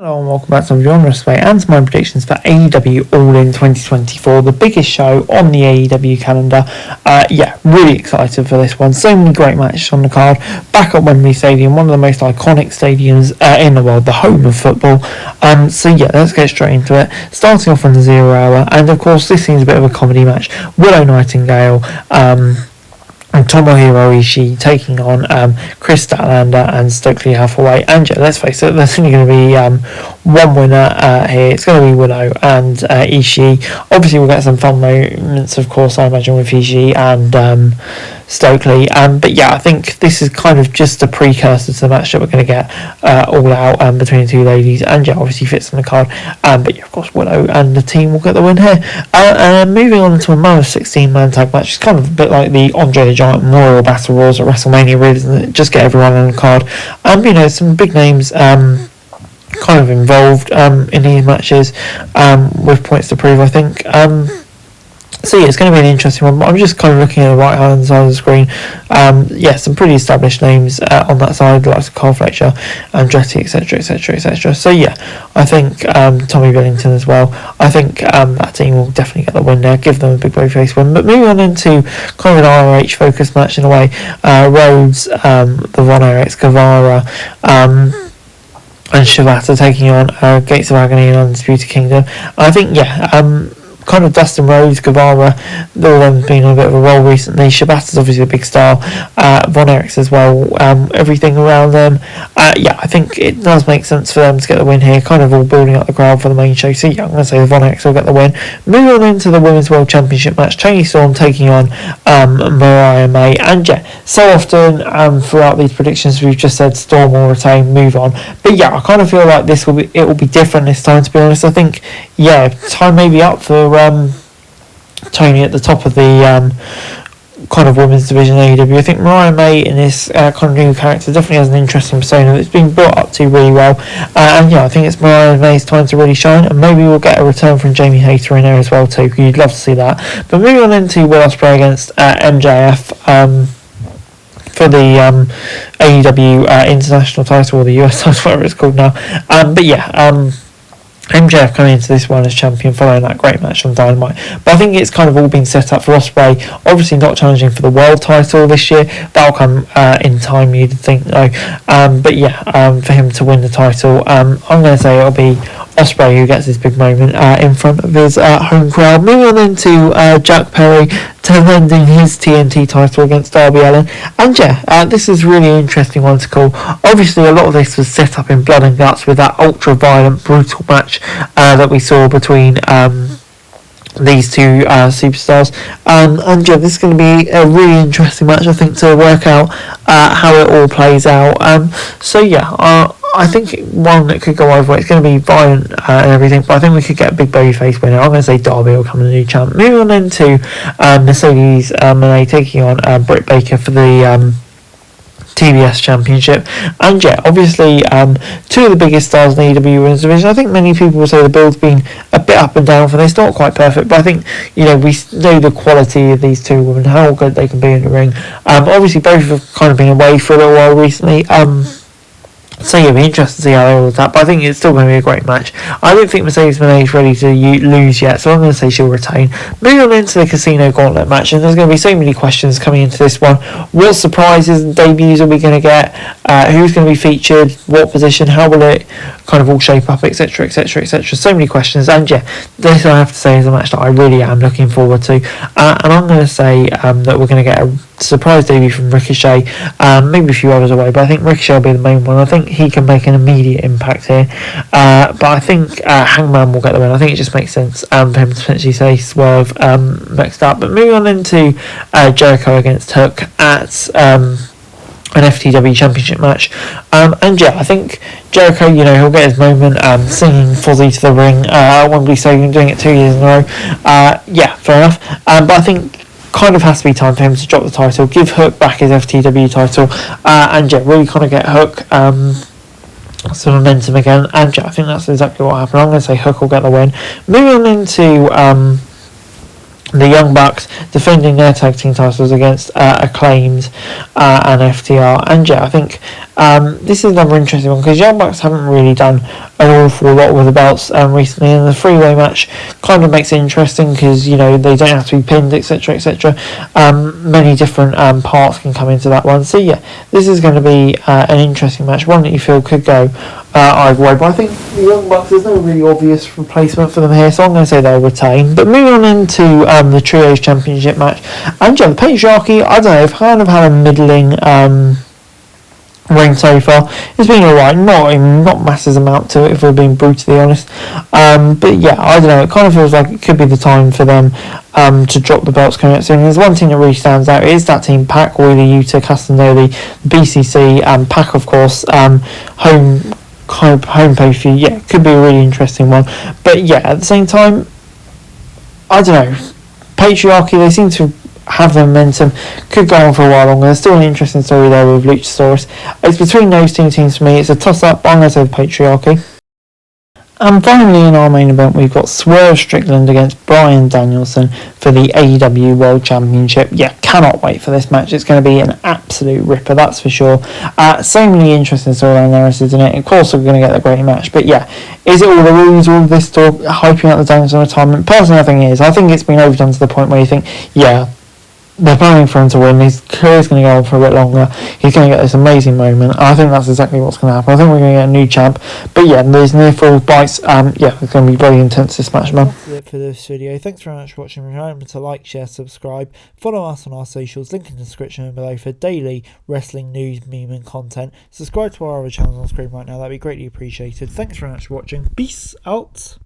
Hello and welcome back to my genre survey and to my predictions for AEW All In 2024, the biggest show on the AEW calendar. Really excited for this one. So many great matches on the card. Back at Wembley Stadium, one of the most iconic stadiums in the world, the home of football. Let's get straight into it. Starting off on the 0 hour, and of course this seems a bit of a comedy match. Willow Nightingale and Tomohiro Ishii taking on Chris Statlander and Stokely Hathaway. And let's face it, there's only going to be one winner here. It's going to be Willow and Ishii. Obviously, we'll get some fun moments, of course, I imagine, with Ishii and Stokely. I think this is kind of just a precursor to the match that we're going to get all out between the two ladies. And obviously fits in the card. Of course, Willow and the team will get the win here. Moving on to another 16-man tag match. It's kind of a bit like the Andre the Giant Memorial Battle Royals at WrestleMania, really, isn't it? Just get everyone on the card. Some big names kind of involved in these matches with points to prove, I think. It's going to be an interesting one. But I'm just kind of looking at the right hand side of the screen. Some pretty established names on that side, like Carl Fletcher, Andretti, etc. I think Tommy Billington as well. I think that team will definitely get the win there, give them a big babyface win. But moving on into kind of an ROH focused match in a way, Rhodes, the Von Erichs, Guevara, and Shibata taking on Gates of Agony and Undisputed Kingdom. I think, kind of Dustin Rhodes, Guevara, all them been on a bit of a roll recently. Shibata's obviously a big star. Von Erichs as well. Everything around them. I think it does make sense for them to get the win here. Kind of all building up the crowd for the main show. So I'm going to say the Von Erichs will get the win. Moving on into the Women's World Championship match. Toni Storm taking on Mariah May. And so often throughout these predictions we've just said Storm will retain, move on. But I kind of feel like it will be different this time, to be honest. I think time may be up for Tony at the top of the kind of women's division AEW. I think Mariah May in this kind of new character definitely has an interesting persona that's been brought up to really well. I think it's Mariah May's time to really shine, and maybe we'll get a return from Jamie Hayter in there as well too. You'd love to see that. But moving on into Will Ospreay against MJF for the AEW International title, or the US title, whatever it's called now. MJF coming into this one as champion following that great match on Dynamite. But I think it's kind of all been set up for Ospreay. Obviously not challenging for the world title this year. That'll come in time, you'd think, though. For him to win the title, I'm going to say it'll be Ospreay who gets this big moment in front of his home crowd. Moving on into Jack Perry defending his TNT title against Darby Allin. And this is really an interesting one to call. Obviously a lot of this was set up in blood and guts with that ultra violent, brutal match that we saw between these two superstars, this is going to be a really interesting match, I think, to work out how it all plays out. I think one that could go over. It's going to be violent and everything, but I think we could get a big babyface winner. I'm going to say Darby will come in the new champ. Moving on into Mercedes Moné taking on Britt Baker for the TBS Championship. And obviously two of the biggest stars in the AEW Women's Division. I think many people will say the build's been a bit up and down for this, not quite perfect, but I think we know the quality of these two women, how good they can be in the ring. Obviously both have kind of been away for a little while recently. It'll be interesting to see how they all attack, but I think it's still going to be a great match. I don't think Mercedes Moné is ready to lose yet, so I'm going to say she'll retain. Moving on into the Casino Gauntlet match, and there's going to be so many questions coming into this one. What surprises and debuts are we going to get? Who's going to be featured? What position? How will it kind of all shape up, etc. So many questions, and this I have to say is a match that I really am looking forward to. And I'm going to say that we're going to get a surprise debut from Ricochet, maybe a few others away, but I think Ricochet will be the main one. I think he can make an immediate impact here, but I think Hangman will get the win. I think it just makes sense for him to potentially say Swerve next up. But moving on into Jericho against Hook at an FTW Championship match, I think Jericho, he'll get his moment, singing Fozzy to the ring at Wembley Stadium, doing it 2 years in a row. Fair enough. But I think kind of has to be time for him to drop the title, give Hook back his FTW title, really kind of get Hook some momentum again. And I think that's exactly what happened. I'm going to say Hook will get the win. Moving on into the Young Bucks defending their tag team titles against Acclaimed and FTR. And I think this is another interesting one because Young Bucks haven't really done an awful lot with the belts recently, and the three-way match kind of makes it interesting because, you know, they don't have to be pinned, etc., etc. Many different parts can come into that one. So yeah, this is going to be an interesting match, one that you feel could go either way. But I think the Young Bucks, there's no really obvious replacement for them here, so I'm going to say they'll retain. But moving on into the Trios Championship match, and the Patriarchy, I don't know, they've kind of had a middling reign so far. It's been alright, not massive amount to it if we're being brutally honest. But yeah, I don't know, it kind of feels like it could be the time for them to drop the belts coming up soon. There's one team that really stands out, it is that team Pac, Wheeler, Yuta, Castagnoli, BCC, and Pac of course, home pay-per-view. Yeah, could be a really interesting one. But yeah, at the same time, I don't know, Patriarchy, they seem to have the momentum, could go on for a while longer. There's still an interesting story there with Luchasaurus. It's between those two teams for me. It's a toss-up. I'm going to say the Patriarchy. And finally, in our main event, we've got Swerve Strickland against Bryan Danielson for the AEW World Championship. Yeah, cannot wait for this match. It's going to be an absolute ripper, that's for sure. So many interesting storyline narratives in it. Of course, we're going to get a great match. But yeah, is it all the rules, all of this talk, hyping up the Danielson retirement? Personally, I think it is. I think it's been overdone to the point where you think, yeah, they're planning for him to win. His career's going to go on for a bit longer. He's going to get this amazing moment. I think that's exactly what's going to happen. I think we're going to get a new champ. But yeah, there's near full bites. Yeah, it's going to be very intense, this match, man. That's it for this video. Thanks very much for watching. Remember to like, share, subscribe. Follow us on our socials. Link in the description below for daily wrestling news, meme and content. Subscribe to our other channels on screen right now. That'd be greatly appreciated. Thanks very much for watching. Peace out.